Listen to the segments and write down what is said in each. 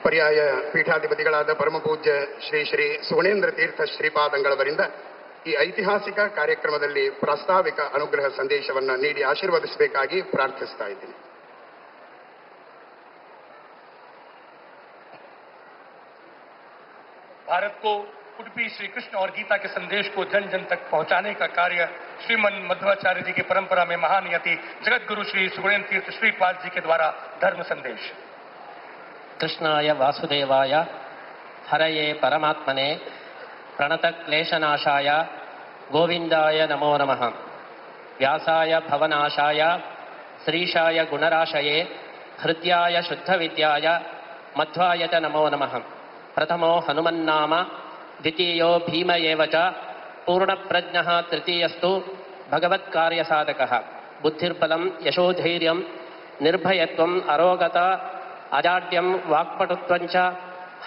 ಪರ್ಯಾಯ ಪೀಠಾಧಿಪತಿಗಳಾದ ಪರಮಪೂಜ್ಯ ಶ್ರೀ ಶ್ರೀ ಸುಗುಣೇಂದ್ರ ತೀರ್ಥ ಶ್ರೀಪಾದಂಗಳವರಿಂದ ಈ ಐತಿಹಾಸಿಕ ಕಾರ್ಯಕ್ರಮದಲ್ಲಿ ಪ್ರಾಸ್ತಾವಿಕ ಅನುಗ್ರಹ ಸಂದೇಶವನ್ನು ನೀಡಿ ಆಶೀರ್ವದಿಸಬೇಕಾಗಿ ಪ್ರಾರ್ಥಿಸ್ತಾ ಇದ್ದೀನಿ. भारत को उडुपी श्री कृष्ण और गीता के संदेश को जन जन तक पहुंचाने का कार्य श्रीमन मध्वाचार्य जी की परंपरा में महान यति जगत गुरु श्री सुगुणेन्द्र तीर्थ श्रीपाद जी के द्वारा धर्म संदेश। कृष्णाय वासुदेवाय हरये परमात्मने प्रणत क्लेशनाशाय गोविंदाय नमो नमः। व्यासाय भवनाशाय श्रीशाय गुणराशये हृद्याय शुद्धविद्याय मध्वाय च नमो नमः। प्रथमो हनुमन्नाम द्वितीयो भीम एव च पूर्णप्रज्ञः तृतीयस्तु भगवत्कार्यसाधकः। बुद्धिर्बलं यशोधैर्यं निर्भयत्वम् अरोगता अजाड्यं वाक्पटुत्वं च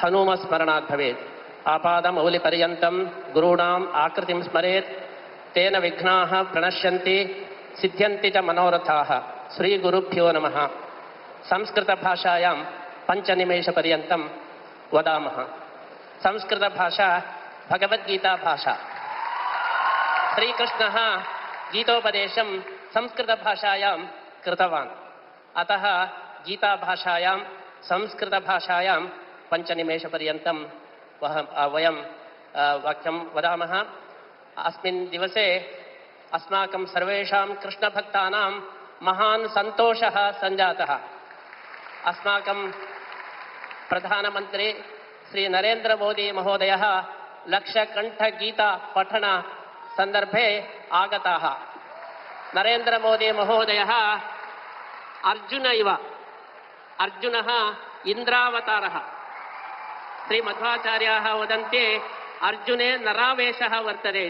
हनुमस्मरणात् भवेत्। आपादमौलिपर्यन्तं गुरूणाम् आकृतिं स्मरेत् तेन विघ्नाः प्रणश्यन्ति सिद्ध्यन्ति च मनोरथाः। श्रीगुरुभ्यो नमः। संस्कृतभाषायां 5 निमेषपर्यन्तं वदामः। संस्कृतभाषा भगवद्गीता भाषा। श्रीकृष्णः गीतोपदेशं संस्कृतभाषायां कृतवान्। अतः गीताभाषायां संस्कृतभाषायां 5 निमेषपर्यन्तं वयं वाक्यं वदामः। अस्मिन् दिवसे अस्माकं सर्वेषां कृष्णभक्तानां महान् सन्तोषः सञ्जातः। अस्माकं प्रधानमन्त्री श्री नरेन्द्र मोदी महोदयः लक्षकण्ठगीता पठन संदर्भे आगताः। नरेन्द्र मोदी महोदयः अर्जुन इव। अर्जुनः इन्द्रावतारः। श्रीमध्वाचार्याः वदन्ति अर्जुने नरावेशः वर्तते।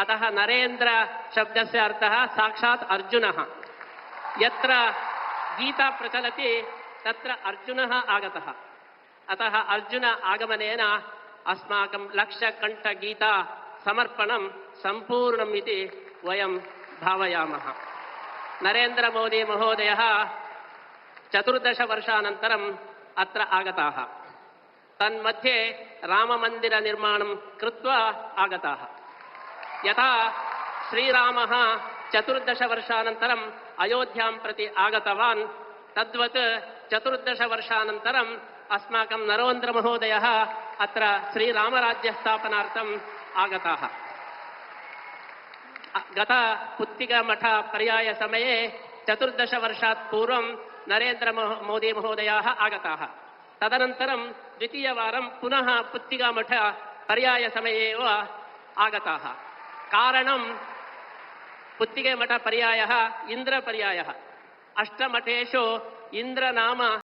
अतः नरेन्द्र शब्दस्य अर्थः साक्षात् अर्जुनः। यत्र गीता प्रचलति तत्र अर्जुनः आगतः। अतः अर्जुन आगमनेन अस्माकं लक्षकण्ठगीता समर्पणं सम्पूर्णम् इति वयं भावयामः। नरेन्द्र मोदी महोदयः 14 वर्षानन्तरम् अत्र आगताः। तन्मध्ये राममन्दिरनिर्माणं कृत्वा आगताः। यथा श्रीरामः 14 वर्षानन्तरम् अयोध्यां प्रति आगतवान् तद्वत् 14 वर्षानन्तरम् अस्माकं नरेन्द्र महोदयः अत्र श्रीरामराज्यस्थापनार्थम् आगताः। गत पुत्तिकामठ पर्याय समये 14 वर्षात् पूर्वं नरेन्द्र मोदी महोदयाः आगताः। तदनन्तरं द्वितीयवारं पुनः पुत्तिकामठ पर्याय समये एव आगताः। कारणं पुत्तिकामठ पर्यायः इन्द्रपर्यायः। अष्टमठेषु इन्द्र नाम